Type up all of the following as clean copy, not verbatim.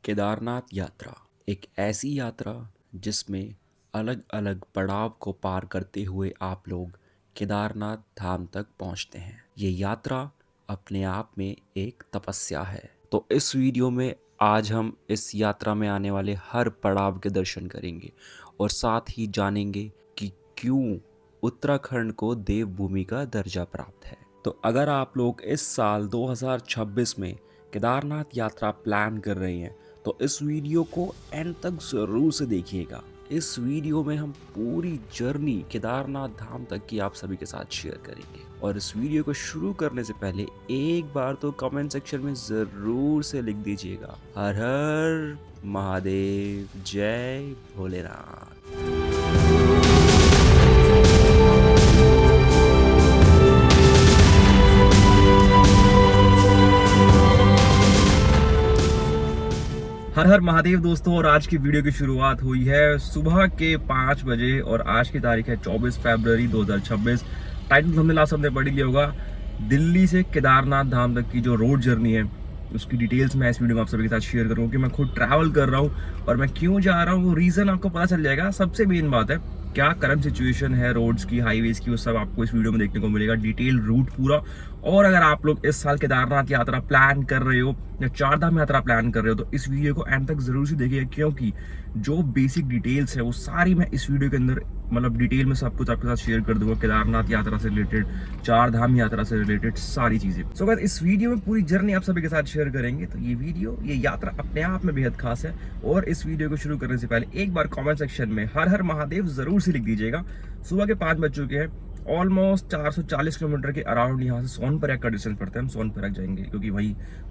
केदारनाथ यात्रा एक ऐसी यात्रा जिसमें अलग अलग पड़ाव को पार करते हुए आप लोग केदारनाथ धाम तक पहुंचते हैं। ये यात्रा अपने आप में एक तपस्या है। तो इस वीडियो में आज हम इस यात्रा में आने वाले हर पड़ाव के दर्शन करेंगे और साथ ही जानेंगे कि क्यों उत्तराखंड को देवभूमि का दर्जा प्राप्त है। तो अगर आप लोग इस साल 2026 में केदारनाथ यात्रा प्लान कर रहे हैं तो इस वीडियो को एंड तक ज़रूर से देखिएगा। इस वीडियो में हम पूरी जर्नी केदारनाथ धाम तक की आप सभी के साथ शेयर करेंगे। और इस वीडियो को शुरू करने से पहले एक बार तो कमेंट सेक्शन में ज़रूर से लिख दीजिएगा, हर हर महादेव, जय भोलेनाथ। हर हर महादेव दोस्तों, और आज की वीडियो की शुरुआत हुई है सुबह के 5 बजे और आज की तारीख है 24 फरवरी 2026। टाइटल हमने लास्ट हमने पढ़ लिया होगा। दिल्ली से केदारनाथ धाम तक की जो रोड जर्नी है उसकी डिटेल्स मैं इस वीडियो में आप सभी के साथ शेयर करूँगा कि मैं खुद ट्रैवल कर रहा हूँ और मैं क्यों जा रहा हूँ, वो रीज़न आपको पता चल जाएगा। सबसे मेन बात है क्या करंट सिचुएशन है रोड्स की, हाईवेज की, वो सब आपको इस वीडियो में देखने को मिलेगा, डिटेल रूट पूरा। और अगर आप लोग इस साल केदारनाथ यात्रा प्लान कर रहे हो या चारधाम यात्रा प्लान कर रहे हो तो इस वीडियो को एंड तक जरूर से देखिएगा, क्योंकि जो बेसिक डिटेल्स है वो सारी मैं इस वीडियो के अंदर मतलब डिटेल में सब कुछ आपके साथ शेयर कर दूंगा। केदारनाथ यात्रा से रिलेटेड, चारधाम यात्रा से रिलेटेड सारी चीजें। सो गाइस, इस वीडियो में पूरी जर्नी आप सभी के साथ शेयर करेंगे। तो ये यात्रा अपने आप में बेहद खास है। और इस वीडियो को शुरू करने से पहले एक बार कमेंट सेक्शन में हर हर महादेव जरूर से लिख दीजिएगा। सुबह के 5 बज चुके हैं। ऑलमोस्ट 440 किलोमीटर के अराउंड यहाँ से सोनप्रयाग का डिस्टेंस पड़ता है। हम सोनप्रयाग जाएंगे क्योंकि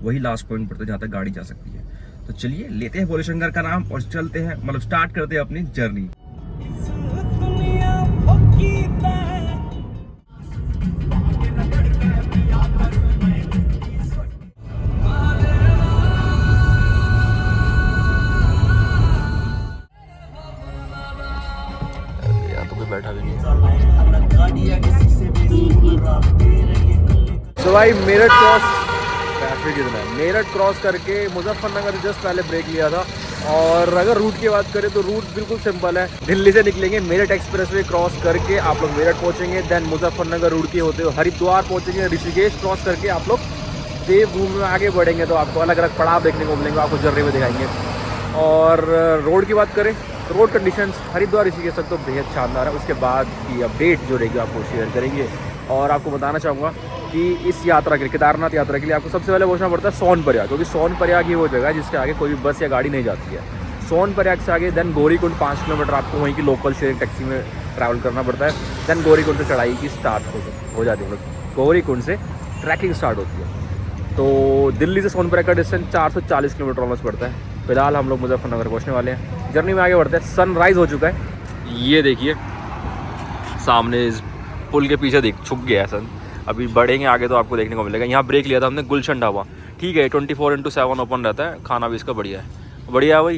वही लास्ट पॉइंट पड़ता है जहाँ तक गाड़ी जा सकती है। तो चलिए लेते हैं भोले शंकर का नाम और चलते हैं, मतलब स्टार्ट करते हैं अपनी जर्नी। बैठा भी नहीं। तो भाई मेरठ क्रॉस, ट्रैफिक इतना है, मेरठ क्रॉस करके मुजफ्फरनगर से जस्ट पहले ब्रेक लिया था। और अगर रूट की बात करें तो रूट बिल्कुल सिंपल है। दिल्ली से निकलेंगे, मेरठ एक्सप्रेसवे क्रॉस करके आप लोग मेरठ पहुंचेंगे, देन मुजफ्फरनगर रूट के होते हुए हरिद्वार पहुंचेंगे, ऋषिकेश क्रॉस करके आप लोग देवभूमि में आगे बढ़ेंगे। तो आपको अलग अलग पड़ाव देखने को मिलेंगे, आपको जर्नी में दिखाएंगे। और रोड की बात करें तो रोड कंडीशंस हरिद्वार ऋषिकेश तक तो बेहद शानदार है। उसके बाद की अपडेट जो रहेगी आपको शेयर करेंगे। और आपको बताना चाहूँगा कि इस यात्रा के लिए, केदारनाथ यात्रा के लिए आपको सबसे पहले पहुंचना पड़ता है सोनप्रयाग, क्योंकि सोनप्रयाग ही वो जगह है जिसके आगे कोई भी बस या गाड़ी नहीं जाती है। सोनप्रयाग से आगे देन गौरीकुंड 5 किलोमीटर आपको वहीं की लोकल शेयरिंग टैक्सी में ट्रैवल करना पड़ता है। देन गौरीकुंड से चढ़ाई की स्टार्ट हो जाती है, मतलब गौरीकुंड से ट्रैकिंग स्टार्ट होती है। तो दिल्ली से सोनप्रयाग का डिस्टेंस 440 किलोमीटर ऑलमोस्ट पड़ता है। फिलहाल हम लोग मुजफ्फरनगर पहुंचने वाले हैं, जर्नी में आगे बढ़ते हैं। सनराइज़ हो चुका है, ये देखिए सामने इस पुल के पीछे छुप गया है सन। अभी बढ़ेंगे आगे तो आपको देखने को मिलेगा। यहाँ ब्रेक लिया था हमने गुलशन ढाबा, ठीक है, 24/7 ओपन रहता है, खाना भी इसका बढ़िया है। बढ़िया भाई,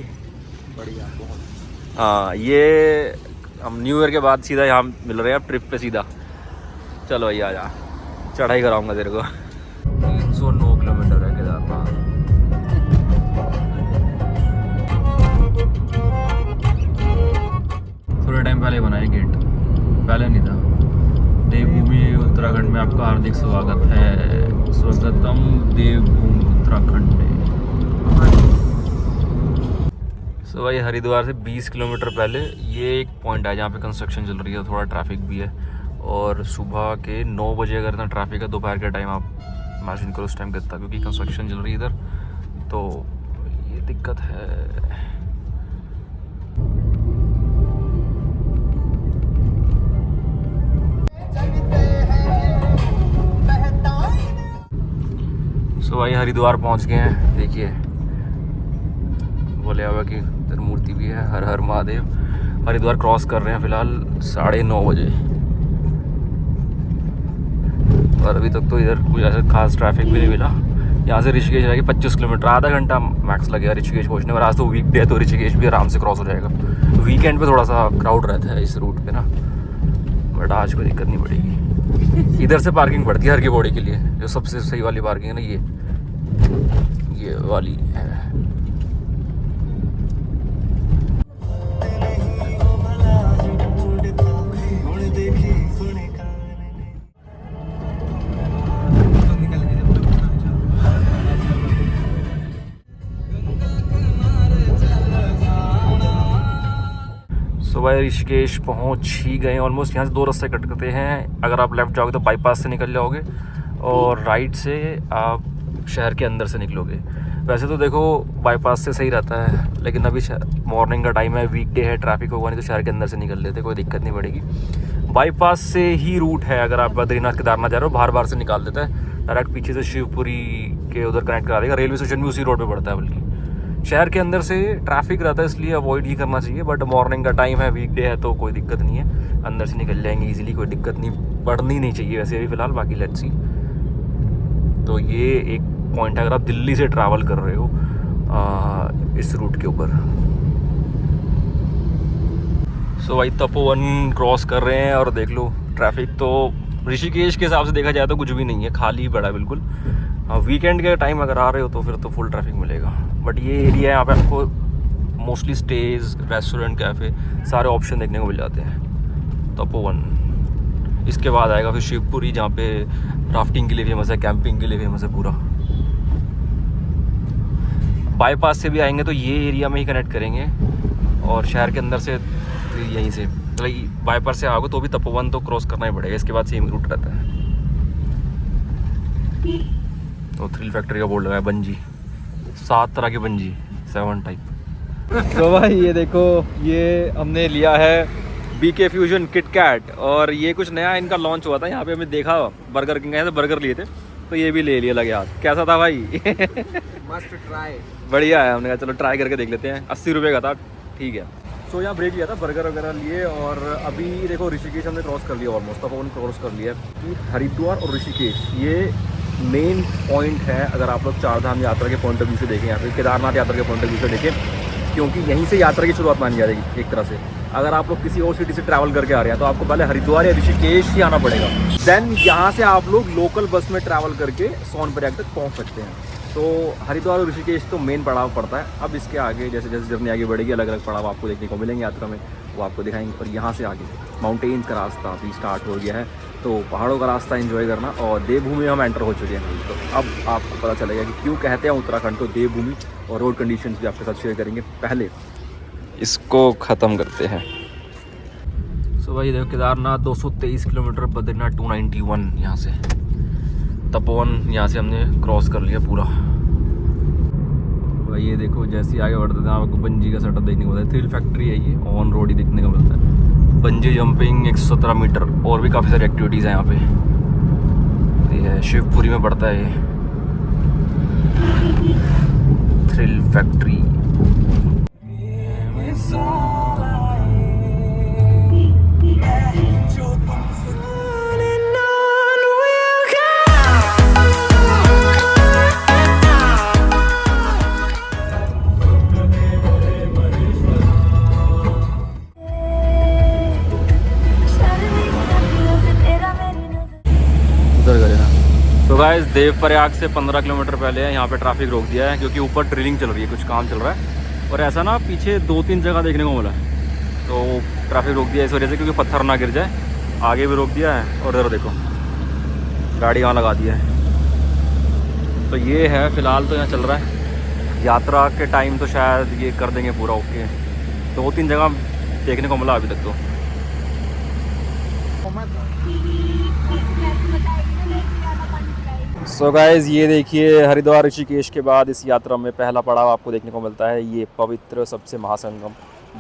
बढ़िया बहुत। हाँ, ये हम न्यू ईयर के बाद सीधा यहाँ मिल रहे हैं, अब ट्रिप पे सीधा। चलो भाई आ जा, चढ़ाई कराऊँगा तेरे को। 109 किलोमीटर है केदारनाथ। थोड़े टाइम पहले बनाया गेट, पहले नहीं था। देवभूमि उत्तराखंड में आपका हार्दिक स्वागत है, स्वागतम देवभूमि उत्तराखंड में। सो भाई हरिद्वार से 20 किलोमीटर पहले ये एक पॉइंट है जहाँ पे कंस्ट्रक्शन चल रही है, थोड़ा ट्रैफिक भी है। और सुबह के 9 बजे अगर इतना ट्रैफिक है, दोपहर के टाइम आप इमेजिन करो उस टाइम कितना, क्योंकि कंस्ट्रक्शन चल रही है इधर, तो ये दिक्कत है। तो भाई हरिद्वार पहुंच गए हैं, देखिए भोले बाबा की इधर मूर्ति भी है, हर हर महादेव। हरिद्वार क्रॉस कर रहे हैं फिलहाल 9:30 बजे। और अभी तक तो इधर कोई ऐसा खास ट्रैफिक भी नहीं मिला। यहाँ से ऋषिकेश जाएगी 25 किलोमीटर, आधा घंटा मैक्स लगेगा ऋषिकेश पहुँचने में। आज तो वीकडे है तो ऋषिकेश भी आराम से क्रॉस हो जाएगा। वीकेंड पे थोड़ा सा क्राउड रहता है इस रूट पे ना, बट आज कोई दिक्कत नहीं पड़ेगी। इधर से पार्किंग पड़ती है हर की बॉडी के लिए, जो सबसे सही वाली पार्किंग है ना, ये वाली है। सो भाई ऋषिकेश पहुंच ही गए ऑलमोस्ट। यहाँ से 2 रास्ते कट करते हैं। अगर आप लेफ़्ट जाओगे तो बाईपास से निकल जाओगे और राइट से आप शहर के अंदर से निकलोगे। वैसे तो देखो बाईपास से सही रहता है, लेकिन अभी मॉर्निंग का टाइम है, वीकडे है, ट्रैफिक होगा नहीं तो शहर के अंदर से निकल लेते, कोई दिक्कत नहीं पड़ेगी। बाईपास से ही रूट है। अगर आप बद्रीनाथ केदारनाथ जा रहे हो बाहर बाहर से निकाल देता है डायरेक्ट, पीछे से शिवपुरी के उधर कनेक्ट करा देगा। रेलवे स्टेशन भी उसी रोड पे पड़ता है, बल्कि शहर के अंदर से ट्रैफिक रहता है इसलिए अवॉइड ही करना चाहिए। बट मॉर्निंग का टाइम है, वीकडे है तो कोई दिक्कत नहीं है, अंदर से निकल जाएंगे इजीली, कोई दिक्कत नहीं पड़नी नहीं चाहिए वैसे अभी फ़िलहाल। बाकी लेट्स सी। तो ये एक पॉइंट है अगर आप दिल्ली से ट्रैवल कर रहे हो इस रूट के ऊपर। सो भाई तपोवन क्रॉस कर रहे हैं और देख लो ट्रैफिक तो ऋषिकेश के हिसाब से देखा जाए तो कुछ भी नहीं है, खाली ही पड़ा है बिल्कुल। वीकेंड के टाइम अगर आ रहे हो तो फिर तो फुल ट्रैफिक मिलेगा। बट ये एरिया है, यहाँ पे आपको मोस्टली स्टेज, रेस्टोरेंट, कैफ़े सारे ऑप्शन देखने को मिल जाते हैं। तपोवन इसके बाद आएगा फिर शिवपुरी, जहाँ पे राफ्टिंग के लिए फेमस है, कैंपिंग के लिए फेमस है पूरा। बाईपास से भी आएंगे तो ये एरिया में ही कनेक्ट करेंगे और शहर के अंदर से फिर यहीं से मतलब बाईपास से आओगे तो भी तपोवन तो क्रॉस करना ही पड़ेगा, इसके बाद सेम रूट रहता है। तो थ्रिल फैक्ट्री का बोर्ड लगा है, बंजी 7 तरह की बंजी, 7 टाइप। तो भाई ये देखो, ये हमने लिया है BK फ्यूजन किटकैट और ये कुछ नया इनका लॉन्च हुआ था यहाँ पे, हमने देखा बर्गर किंग से बर्गर लिए थे तो ये भी ले लिया लगे हाथ। कैसा था भाई? मस्ट ट्राई, बढ़िया है। हमने कहा चलो ट्राई करके देख लेते हैं। 80 रुपये का था, ठीक है। सो यहाँ ब्रेक लिया था, बर्गर वगैरह लिए और अभी देखो ऋषिकेश हमने क्रॉस कर लिया ऑलमोस्ट, तपोवन क्रॉस कर लिया कि हरिद्वार और ऋषिकेश ये मेन पॉइंट है। अगर आप लोग 4 धाम यात्रा के पॉइंट ऑफ व्यू से देखें या फिर केदारनाथ यात्रा के पॉइंट ऑफ व्यू से देखें, क्योंकि यहीं से यात्रा की शुरुआत मानी जाएगी एक तरह से। अगर आप लोग किसी और सिटी से ट्रैवल करके आ रहे हैं तो आपको पहले हरिद्वार या ऋषिकेश ही आना पड़ेगा, देन यहाँ से आप लोग लोकल बस में ट्रैवल करके सोनप्रयाग तक पहुँच सकते हैं। तो हरिद्वार और ऋषिकेश तो मेन पड़ाव पड़ता है। अब इसके आगे जैसे जैसे जर्नी आगे बढ़ेगी अलग अलग पड़ाव आपको देखने को मिलेंगे यात्रा में, वो आपको दिखाएंगे। और यहाँ से आगे माउंटेन्स का रास्ता भी स्टार्ट हो गया है, तो पहाड़ों का रास्ता एंजॉय करना। और देवभूमि में हम एंटर हो चुके हैं, तो अब आपको पता चलेगा कि क्यों कहते हैं उत्तराखंड को देवभूमि, और रोड कंडीशंस भी आपके साथ शेयर करेंगे। पहले इसको ख़त्म करते हैं। सो भाई देखो, केदारनाथ 223 किलोमीटर, बद्रीनाथ 291, यहाँ से तपोवन यहाँ से हमने क्रॉस कर लिया पूरा। भाई ये देखो जैसे ही आगे बढ़ते हैं आपको बंजी का सेटअप देखने को मिलता है। थ्रिल फैक्ट्री है ये, ऑन रोड ही देखने को मिलता है। बंजी जंपिंग 117 मीटर और भी काफ़ी सारी एक्टिविटीज़ हैं यहाँ पे। ये है शिवपुरी में पड़ता है ये थ्रिल फैक्ट्री। तो गाइस देवप्रयाग से 15 किलोमीटर पहले है, यहाँ पे ट्रैफिक रोक दिया है क्योंकि ऊपर ड्रिलिंग चल रही है, कुछ काम चल रहा है। और ऐसा ना पीछे 2-3 जगह देखने को मिला है, तो ट्रैफिक रोक दिया इस वजह से क्योंकि पत्थर ना गिर जाए। आगे भी रोक दिया है और इधर देखो गाड़ी यहाँ लगा दिया है। तो ये है फ़िलहाल तो यहाँ चल रहा है। यात्रा के टाइम तो शायद ये कर देंगे पूरा ओके। 2-3 जगह देखने को मिला अभी तक तो। सो गाइज़ ये देखिए, हरिद्वार ऋषिकेश के बाद इस यात्रा में पहला पड़ाव आपको देखने को मिलता है ये पवित्र सबसे महासंगम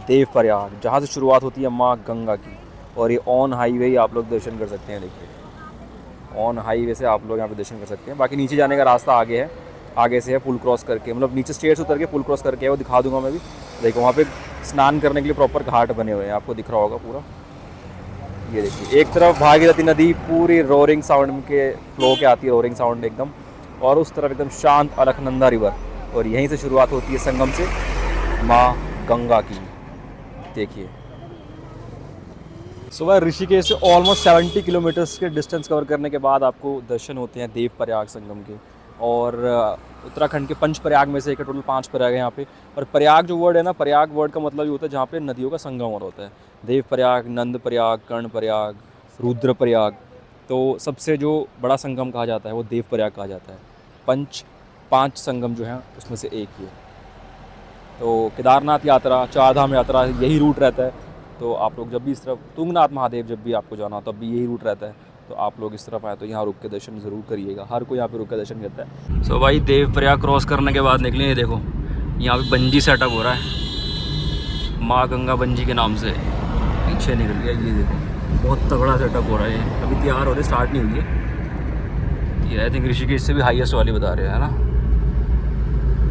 देवप्रयाग, जहाँ से शुरुआत होती है माँ गंगा की। और ये ऑन हाईवे आप लोग दर्शन कर सकते हैं। देखिए ऑन हाईवे से आप लोग यहाँ पे दर्शन कर सकते हैं। बाकी नीचे जाने का रास्ता आगे है, आगे से है पुल क्रॉस करके, मतलब नीचे स्टेयर्स उतर के पुल क्रॉस करके है, वो दिखा दूंगा मैं भी। देखो वहाँ पे स्नान करने के लिए प्रॉपर घाट बने हुए हैं, आपको दिख रहा होगा पूरा। ये देखिए एक तरफ भागीरथी नदी पूरी रोरिंग साउंड के फ्लो के आती है, रोरिंग साउंड एकदम, और उस तरफ एकदम शांत अलकनंदा रिवर। और यहीं से शुरुआत होती है संगम से माँ गंगा की। देखिए सुबह ऋषिकेश से ऑलमोस्ट 70 किलोमीटर्स के डिस्टेंस कवर करने के बाद आपको दर्शन होते हैं देवप्रयाग संगम के। और उत्तराखंड के पंच प्रयाग में से एक टोटल 5 प्रयाग है यहाँ पे। और प्रयाग जो वर्ड है ना, प्रयाग वर्ड का मतलब ये होता है जहाँ पे नदियों का संगम हो होता है। देव प्रयाग, नंद प्रयाग, कर्ण प्रयाग, रुद्र प्रयाग। तो सबसे जो बड़ा संगम कहा जाता है वो देव प्रयाग कहा जाता है। 5 संगम जो हैं उसमें से एक ही है। तो केदारनाथ यात्रा, 4 धाम यात्रा यही रूट रहता है। तो आप लोग जब भी इस तरफ तुंगनाथ महादेव जब भी आपको जाना हो तब भी यही रूट रहता है, तो आप लोग इस तरफ आए तो यहाँ रुक के दर्शन ज़रूर करिएगा। हर कोई यहाँ पे रुक के दर्शन करता है। सो भाई देवप्रयाग क्रॉस करने के बाद निकले, ये देखो यहाँ पे बंजी सेटअप हो रहा है, माँ गंगा बंजी के नाम से पीछे निकल गया। ये देखो बहुत तगड़ा सेटअप हो रहा है, अभी तैयार हो रहे, स्टार्ट नहीं हुई है। ये आई थिंक ऋषिकेश से भी हाईएस्ट वाली बता रहे हैं ना।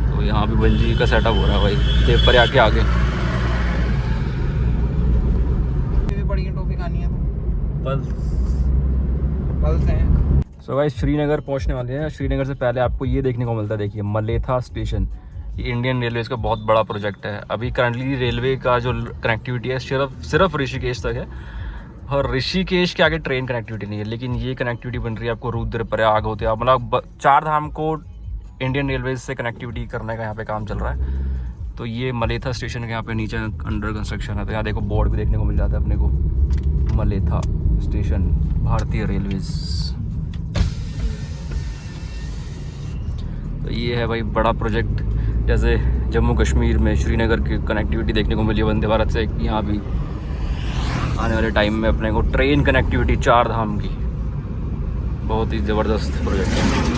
तो यहाँ भी बंजी का सेटअप हो रहा है भाई देवप्रयाग के आगे। टॉपिक आनी है पल्स हैं। सो भाई श्रीनगर पहुंचने वाले हैं। श्रीनगर से पहले आपको ये देखने को मिलता है, देखिए मलेथा स्टेशन। ये इंडियन रेलवेज़ का बहुत बड़ा प्रोजेक्ट है। अभी करंटली रेलवे का जो कनेक्टिविटी है सिर्फ ऋषिकेश तक है, और ऋषिकेश के आगे ट्रेन कनेक्टिविटी नहीं है। लेकिन ये कनेक्टिविटी बन रही है आपको रुद्रप्रयाग होते हैं, मतलब 4 धाम को इंडियन रेलवेज से कनेक्टिविटी करने का यहाँ पे काम चल रहा है। तो ये मलेथा स्टेशन के यहाँ पे नीचे अंडर कंस्ट्रक्शन है। तो यहाँ देखो बोर्ड भी देखने को मिल जाता है अपने को, मलेथा स्टेशन, भारतीय रेलवेज। तो ये है भाई बड़ा प्रोजेक्ट। जैसे जम्मू कश्मीर में श्रीनगर की कनेक्टिविटी देखने को मिली है वंदे भारत से, यहाँ भी आने वाले टाइम में अपने को ट्रेन कनेक्टिविटी 4 धाम की, बहुत ही ज़बरदस्त प्रोजेक्ट है।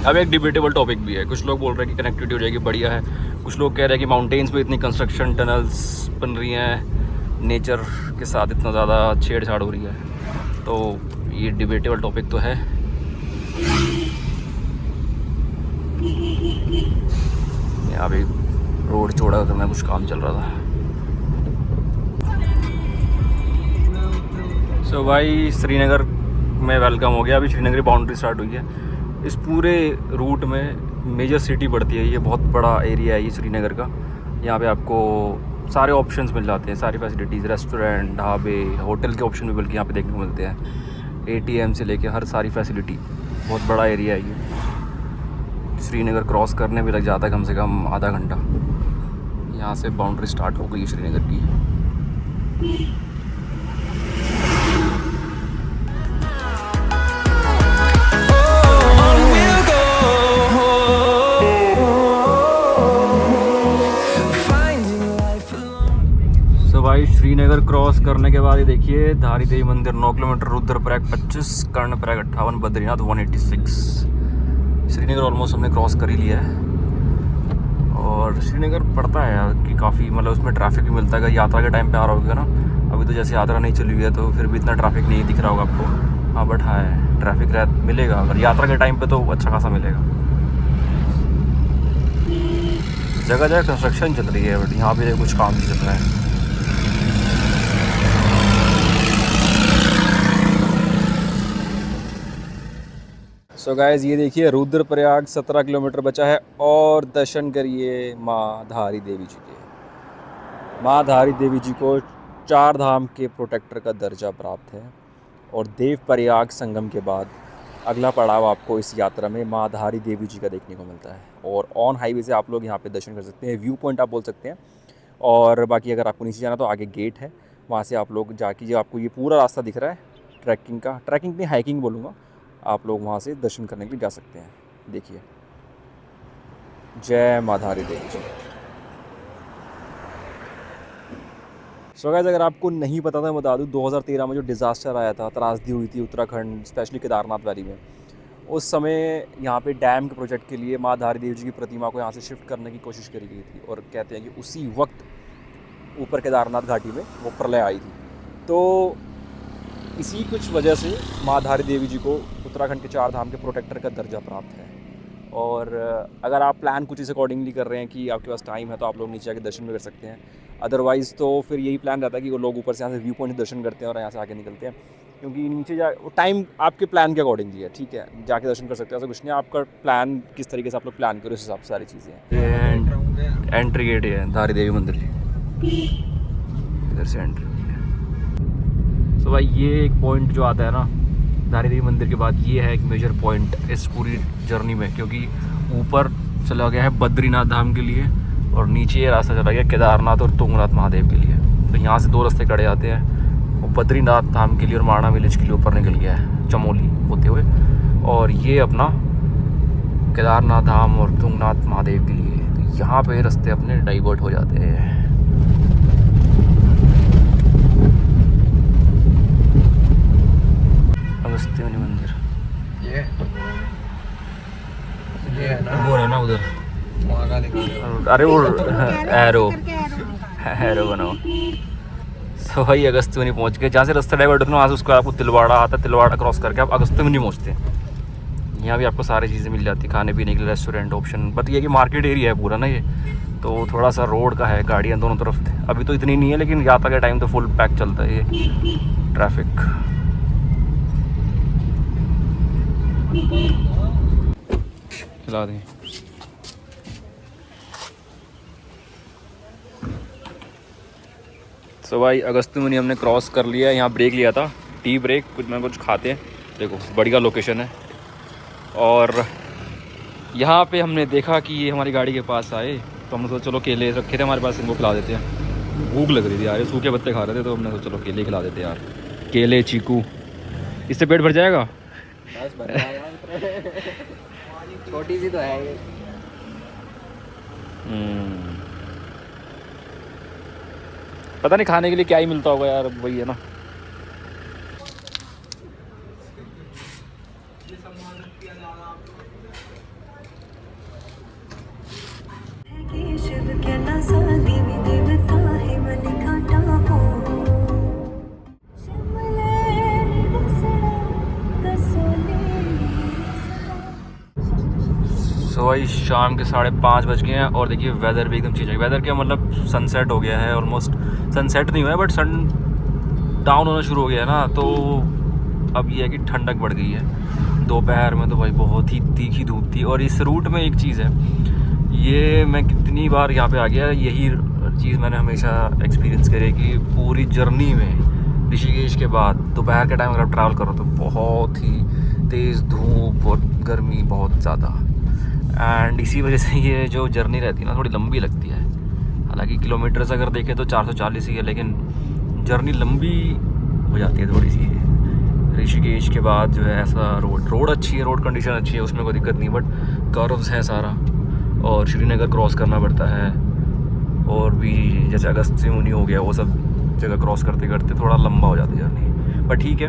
अब एक डिबेटेबल टॉपिक भी है, कुछ लोग बोल रहे हैं कि कनेक्टिविटी हो जाएगी बढ़िया है, कुछ लोग कह रहे हैं कि माउंटेन्स पे इतनी कंस्ट्रक्शन टनल्स बन रही हैं, नेचर के साथ इतना ज़्यादा छेड़छाड़ हो रही है। तो ये डिबेटेबल टॉपिक तो है। यहाँ भी रोड चौड़ा करना कुछ काम चल रहा था। सो भाई श्रीनगर में वेलकम हो गया। अभी श्रीनगर बाउंड्री स्टार्ट हुई है। इस पूरे रूट में मेजर सिटी पड़ती है, ये बहुत बड़ा एरिया है ये श्रीनगर का। यहाँ पे आपको सारे ऑप्शंस मिल जाते हैं, सारी फैसिलिटीज़, रेस्टोरेंट, ढाबे, होटल के ऑप्शन भी बल्कि यहाँ पे देखने को मिलते हैं। ATM से लेके हर सारी फैसिलिटी, बहुत बड़ा एरिया है ये। श्रीनगर क्रॉस करने भी लग जाता है कम से कम आधा घंटा। यहाँ से बाउंड्री स्टार्ट हो गई है श्रीनगर की। भाई श्रीनगर क्रॉस करने के बाद ये देखिए धारी देवी मंदिर 9 किलोमीटर, रुद्रप्रयाग 25, कर्णप्रयाग 58, बद्रीनाथ 186। श्रीनगर ऑलमोस्ट हमने क्रॉस कर ही लिया है। और श्रीनगर पड़ता है यार कि काफ़ी, मतलब उसमें ट्रैफिक भी मिलता है। अगर यात्रा के टाइम पे आ रहा होगा ना, अभी तो जैसे यात्रा नहीं चली हुई है तो फिर भी इतना ट्रैफिक नहीं दिख रहा होगा आपको। हाँ बट हाँ ट्रैफिक मिलेगा, अगर यात्रा के टाइम पर तो अच्छा खासा मिलेगा। जगह जगह कंस्ट्रक्शन चल रही है, बट यहाँ पे कुछ काम नहीं चल रहा है। सो गाइस ये देखिए रुद्रप्रयाग 17 किलोमीटर बचा है, और दर्शन करिए माँ धारी देवी जी के। माँ धारी देवी जी को 4 धाम के प्रोटेक्टर का दर्जा प्राप्त है। और देवप्रयाग संगम के बाद अगला पड़ाव आपको इस यात्रा में माँ धारी देवी जी का देखने को मिलता है। और ऑन हाईवे से आप लोग यहाँ पे दर्शन कर सकते हैं, व्यू पॉइंट आप बोल सकते हैं। और बाकी अगर आपको नीचे जाना तो आगे गेट है, वहाँ से आप लोग जाके जो आपको ये पूरा रास्ता दिख रहा है ट्रैकिंग नहीं हाइकिंग बोलूँगा, आप लोग वहाँ से दर्शन करने के लिए जा सकते हैं। देखिए जय माँ धारी देवी जी। सो गाइस अगर आपको नहीं पता था मैं बता दूँ, 2013 में जो डिज़ास्टर आया था, त्रासदी हुई थी उत्तराखंड स्पेशली केदारनाथ वैली में, उस समय यहाँ पे डैम के प्रोजेक्ट के लिए माँ धारी देवी जी की प्रतिमा को यहाँ से शिफ्ट करने की कोशिश करी गई थी। और कहते हैं कि उसी वक्त ऊपर केदारनाथ घाटी में वो प्रलय आई थी। तो इसी कुछ वजह से माँ धारी देवी जी को उत्तराखंड के 4 धाम के प्रोटेक्टर का दर्जा प्राप्त है। और अगर आप प्लान कुछ इस अकॉर्डिंगली कर रहे हैं कि आपके पास टाइम है तो आप लोग नीचे आके दर्शन भी कर सकते हैं। अदरवाइज़ तो फिर यही प्लान रहता है कि वो लोग ऊपर से यहाँ से व्यू पॉइंट दर्शन करते हैं और यहाँ से आगे निकलते हैं, क्योंकि नीचे टाइम आपके प्लान के अकॉर्डिंगली है। ठीक है, जाके दर्शन कर सकते हैं, ऐसा कुछ नहीं। आपका प्लान किस तरीके से आप लोग प्लान करो, उस हिसाब से सारी चीज़ें हैं। एंट्री गेट है धारी देवी मंदिर की, इधर से एंट्री। तो भाई ये एक पॉइंट जो आता है ना धारी देवी मंदिर के बाद, ये है एक मेजर पॉइंट इस पूरी जर्नी में, क्योंकि ऊपर चला गया है बद्रीनाथ धाम के लिए और नीचे ये रास्ता चला गया केदारनाथ और तुंगनाथ महादेव के लिए। तो यहाँ से 2 रास्ते कड़े आते हैं, वो बद्रीनाथ धाम के लिए और माणा विलेज के लिए ऊपर निकल गया है चमोली होते हुए, और ये अपना केदारनाथ धाम और तुंगनाथ महादेव के लिए। तो यहाँ पे रास्ते अपने डाइवर्ट हो जाते हैं। अगस्त्यमुनि मंदिर। ये है ना, वो है ना उधर, वहाँ का दिखा रहे हो। अरे वो एरो एरो बनाओ। तो भाई अगस्त्यमुनि पहुंच गए, जहाँ से रास्ता डाइवर्ट होता है वहाँ से उसको आपको तिलवाड़ा आता है, तिलवाड़ा क्रॉस करके आप अगस्त्यमुनि पहुंचते हैं। यहाँ भी आपको सारी चीज़ें मिल जाती है, खाने पीने के लिए रेस्टोरेंट ऑप्शन। बट ये कि मार्केट एरिया है पूरा ना ये, तो थोड़ा सा रोड का है, गाड़ियाँ दोनों तरफ थे। अभी तो इतनी नहीं है, लेकिन यात्रा के टाइम तो फुल पैक चलता है ये ट्रैफिक। चला दें। तो भाई अगस्त्यमुनि हमने क्रॉस कर लिया है। यहाँ ब्रेक लिया था, टी ब्रेक, कुछ ना कुछ खाते हैं। देखो बढ़िया लोकेशन है। और यहाँ पे हमने देखा कि ये हमारी गाड़ी के पास आए, तो हमने सोचा चलो केले रखे थे हमारे पास, इनको खिला देते हैं। भूख लग रही थी यार, ये सूखे पत्ते खा रहे थे, तो हमने सोचा चलो केले खिला देते हैं यार। केले, चीकू, इससे पेट भर जाएगा। बस बन जाएगा। छोटी सी तो है ये। पता नहीं खाने के लिए क्या ही मिलता होगा यार, वही है ना। तो भाई शाम के 5:30 बज गए हैं और देखिए वेदर भी एकदम चेंज है। वेदर क्या मतलब, सनसेट हो गया है ऑलमोस्ट। सनसेट नहीं हुआ है बट सन डाउन होना शुरू हो गया है ना, तो अब ये है कि ठंडक बढ़ गई है। दोपहर में तो भाई बहुत ही तीखी धूप थी। और इस रूट में एक चीज़ है, ये मैं कितनी बार यहाँ पे आ गया, यही चीज़ मैंने हमेशा एक्सपीरियंस करी है कि पूरी जर्नी में ऋषिकेश के बाद दोपहर के टाइम अगर आप ट्रैवल करो तो बहुत ही तेज़ धूप और गर्मी बहुत ज़्यादा। एंड इसी वजह से ये जो जर्नी रहती है ना थोड़ी लंबी लगती है। हालांकि किलोमीटर्स अगर देखें तो 440 ही है, लेकिन जर्नी लंबी हो जाती है थोड़ी सी। ऋषिकेश के बाद जो है ऐसा रोड अच्छी है, रोड कंडीशन अच्छी है, उसमें कोई दिक्कत नहीं, बट कर्व्स है सारा और श्रीनगर क्रॉस करना पड़ता है। और भी जैसे अगस्त्यमुनि हो गया, वो सब जगह क्रॉस करते करते थोड़ा लंबा हो जाती है जर्नी। पर ठीक है,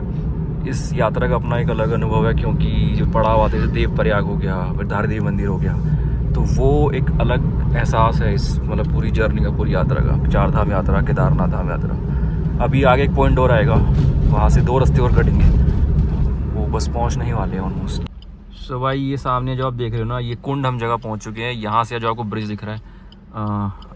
इस यात्रा का अपना एक अलग अनुभव है, क्योंकि जो पड़ाव आते हैं, देव प्रयाग हो गया, फिर धारीदेवी मंदिर हो गया, तो वो एक अलग एहसास है इस मतलब पूरी जर्नी का, पूरी यात्रा का। 4 धाम यात्रा, केदारनाथ धाम यात्रा। अभी आगे एक पॉइंट और आएगा, वहाँ से 2 रास्ते और कटेंगे, वो बस पहुँचने ही वाले हैं ऑलमोस्ट। सो भाई ये सामने जो आप देख रहे हो ना, ये कुंड हम जगह पहुँच चुके हैं। यहाँ से जो आपको ब्रिज दिख रहा है,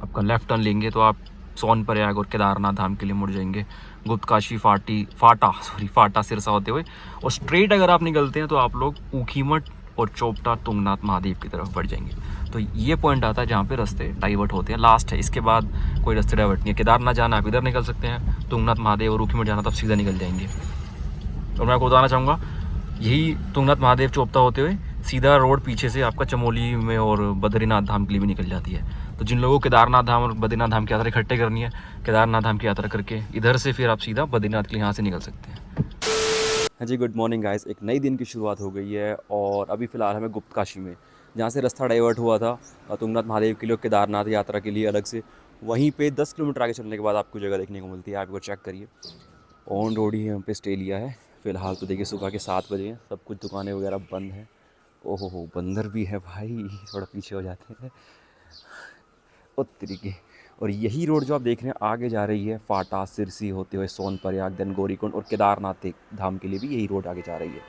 आपका लेफ्ट टर्न लेंगे तो आप सोनप्रयाग और केदारनाथ धाम के लिए मुड़ जाएंगे। गुप्तकाशी फाटा सिरसा होते हुए, और स्ट्रेट अगर आप निकलते हैं तो आप लोग ऊखीमठ और चोपटा तुंगनाथ महादेव की तरफ बढ़ जाएंगे। तो ये पॉइंट आता है जहाँ पे रास्ते डाइवर्ट होते हैं, लास्ट है। इसके बाद कोई रास्ते डाइवर्ट नहीं है। केदारनाथ जाना आप इधर निकल सकते हैं, तुंगनाथ महादेव और ऊखीमठ जाना तो आप सीधा निकल जाएंगे। और मैं आपको बताना चाहूँगा, यही तुंगनाथ महादेव चोपता होते हुए सीधा रोड पीछे से आपका चमोली में और बद्रीनाथ धाम के लिए भी निकल जाती है। तो जिन लोगों को केदारनाथ धाम और बद्रीनाथ धाम की यात्रा इकट्ठे करनी है, केदारनाथ धाम की यात्रा करके इधर से फिर आप सीधा बद्रीनाथ के लिए यहाँ से निकल सकते हैं। हाँ जी, गुड मॉर्निंग गाइस। एक नई दिन की शुरुआत हो गई है और अभी फ़िलहाल हमें गुप्तकाशी में, जहाँ से रास्ता डाइवर्ट हुआ था तुंगनाथ महादेव के लिए, केदारनाथ यात्रा के लिए अलग से, वहीं पे 10 किलोमीटर आगे चलने के बाद आपको जगह देखने को मिलती है। आप एक बार चेक करिए, ऑन रोड ही हम पे स्टे लिया है फ़िलहाल। तो देखिए सुबह के 7 बजे हैं, सब कुछ दुकानें वगैरह बंद हैं। ओहो हो, बंदर भी है भाई, थोड़ा पीछे हो जाते हैं उस तरीके। और यही रोड जो आप देख रहे हैं आगे जा रही है फाटा सिरसी होते हुए सोनप्रयाग, देन गौरीकुंड और केदारनाथ धाम के लिए भी यही रोड आगे जा रही है।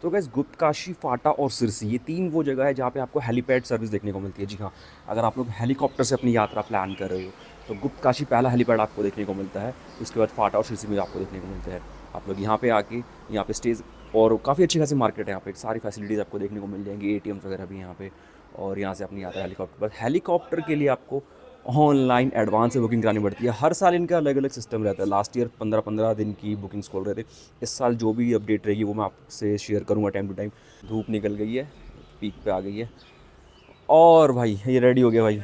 तो गाइस गुप्तकाशी, फाटा और सिरसी, ये 3 वो जगह है जहाँ पे आपको हेलीपैड सर्विस देखने को मिलती है। जी हाँ, अगर आप लोग हेलीकॉप्टर से अपनी यात्रा प्लान कर रहे हो तो गुप्तकाशी पहला हेलीपैड आपको देखने को मिलता है। उसके बाद फाटा और सिरसी में आपको देखने को मिलता है। आप लोग यहाँ पे आके यहाँ पे स्टेज, और काफ़ी अच्छी खासी मार्केट है यहाँ पे, सारी फैसिलिटीज़ आपको देखने को मिल जाएंगी, ATMs वगैरह भी यहाँ पे। और यहाँ से अपनी यात्रा हेलीकॉप्टर, बस हेलीकॉप्टर के लिए आपको ऑनलाइन एडवांस से बुकिंग करानी पड़ती है। हर साल इनका अलग अलग सिस्टम रहता है। लास्ट ईयर 15-15 दिन की बुकिंग्स खोल रहे थे। इस साल जो भी अपडेट रहेगी वो मैं आपसे शेयर करूँगा टाइम टू टाइम। धूप निकल गई है, पीक पे आ गई है, और भाई ये रेडी हो गया भाई।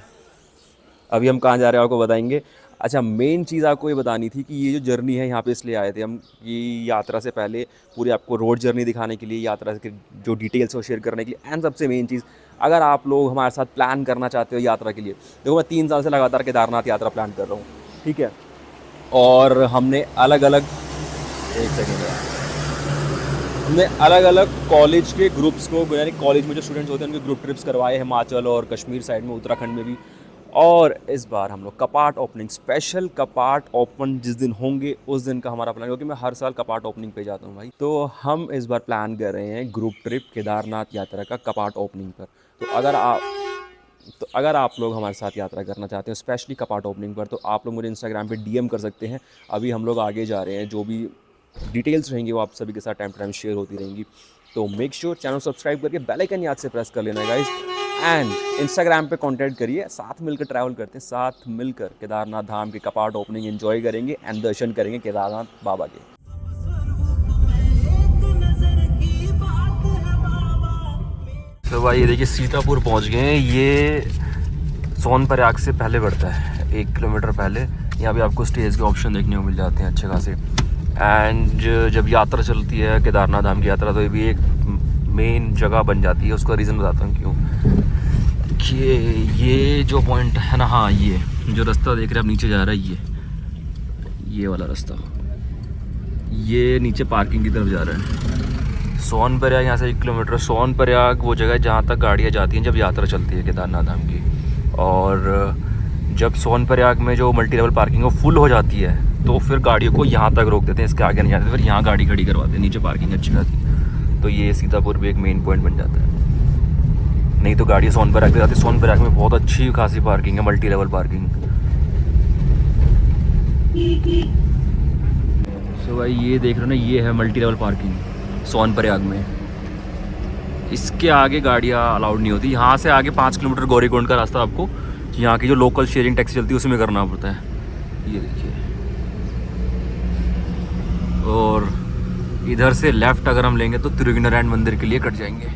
अभी हम कहाँ जा रहे हैं आपको बताएंगे। अच्छा, मेन चीज़ आपको ये बतानी थी कि ये जो जर्नी है यहाँ पे इसलिए आए थे हम कि यात्रा से पहले पूरी आपको रोड जर्नी दिखाने के लिए, यात्रा के जो डिटेल्स वो शेयर करने के लिए। एंड सबसे मेन चीज़, अगर आप लोग हमारे साथ प्लान करना चाहते हो यात्रा के लिए, देखो मैं 3 साल से लगातार केदारनाथ यात्रा प्लान कर रहा हूँ, ठीक है। और हमने अलग अलग, एक सेकेंड, हमने अलग अलग कॉलेज के ग्रुप्स को, यानी कॉलेज में जो स्टूडेंट्स होते हैं उनके ग्रुप ट्रिप्स करवाए, हिमाचल और कश्मीर साइड में, उत्तराखंड में भी। और इस बार हम लोग कपाट ओपनिंग, स्पेशल कपाट ओपन जिस दिन होंगे उस दिन का हमारा प्लान, क्योंकि मैं हर साल कपाट ओपनिंग पे जाता हूँ भाई। तो हम इस बार प्लान कर रहे हैं ग्रुप ट्रिप केदारनाथ यात्रा का कपाट ओपनिंग पर। तो अगर आप लोग हमारे साथ यात्रा करना चाहते हैं स्पेशली कपाट ओपनिंग पर, तो आप लोग मुझे इंस्टाग्राम पे डीएम कर सकते हैं। अभी हम लोग आगे जा रहे हैं, जो भी डिटेल्स रहेंगी वो आप सभी के साथ टाइम टू टाइम शेयर होती रहेंगी। तो मेक श्योर चैनल सब्सक्राइब करके बेल आइकन याद से प्रेस कर लेना गाइस, एंड इंस्टाग्राम पे कांटेक्ट करिए। साथ मिलकर ट्रैवल करते हैं, साथ मिलकर केदारनाथ धाम के कपाट ओपनिंग एंजॉय करेंगे एंड दर्शन करेंगे केदारनाथ बाबा के। तो भाई ये देखिए सीतापुर पहुंच गए हैं। ये सोनप्रयाग से पहले पड़ता है, 1 किलोमीटर पहले। यहाँ भी आपको स्टेज के ऑप्शन देखने को मिल जाते हैं अच्छे खासे। एंड जब यात्रा चलती है केदारनाथ धाम की यात्रा, तो ये भी एक मेन जगह बन जाती है। उसका रीज़न बताता हूँ क्यों। कि ये जो पॉइंट है ना, हाँ ये जो रास्ता देख रहे हैं आप नीचे जा रहा है, ये वाला रास्ता, ये नीचे पार्किंग की तरफ जा रहा है। सोनप्रयाग यहाँ से 1 किलोमीटर। सोनप्रयाग वो जगह है जहाँ तक गाड़ियाँ जाती हैं जब यात्रा चलती है केदारनाथ धाम की। और जब सोनप्रयाग में जो मल्टी लेवल पार्किंग वो फुल हो जाती है, तो फिर गाड़ियों को यहाँ तक रोक देते हैं, इसके आगे नहीं जाते, फिर यहाँ गाड़ी खड़ी करवाते हैं, नीचे पार्किंग अच्छी खासी। तो ये सीतापुर भी एक मेन पॉइंट बन जाता है। नहीं तो गाड़ी सोनप्रयाग जाती है। सोनप्रयाग में बहुत अच्छी खासी पार्किंग है, मल्टी लेवल पार्किंग। तो भाई ये देख रहे हो ना, ये है मल्टी लेवल पार्किंग सोनप्रयाग में। इसके आगे गाड़ियाँ अलाउड नहीं होती। यहाँ से आगे 5 किलोमीटर गौरीकुंड का रास्ता आपको यहाँ की जो लोकल शेयरिंग टैक्सी चलती है उसमें करना पड़ता है। ये देखिए, और इधर से लेफ़्ट अगर हम लेंगे तो तिरुगिनारायण मंदिर के लिए कट जाएंगे।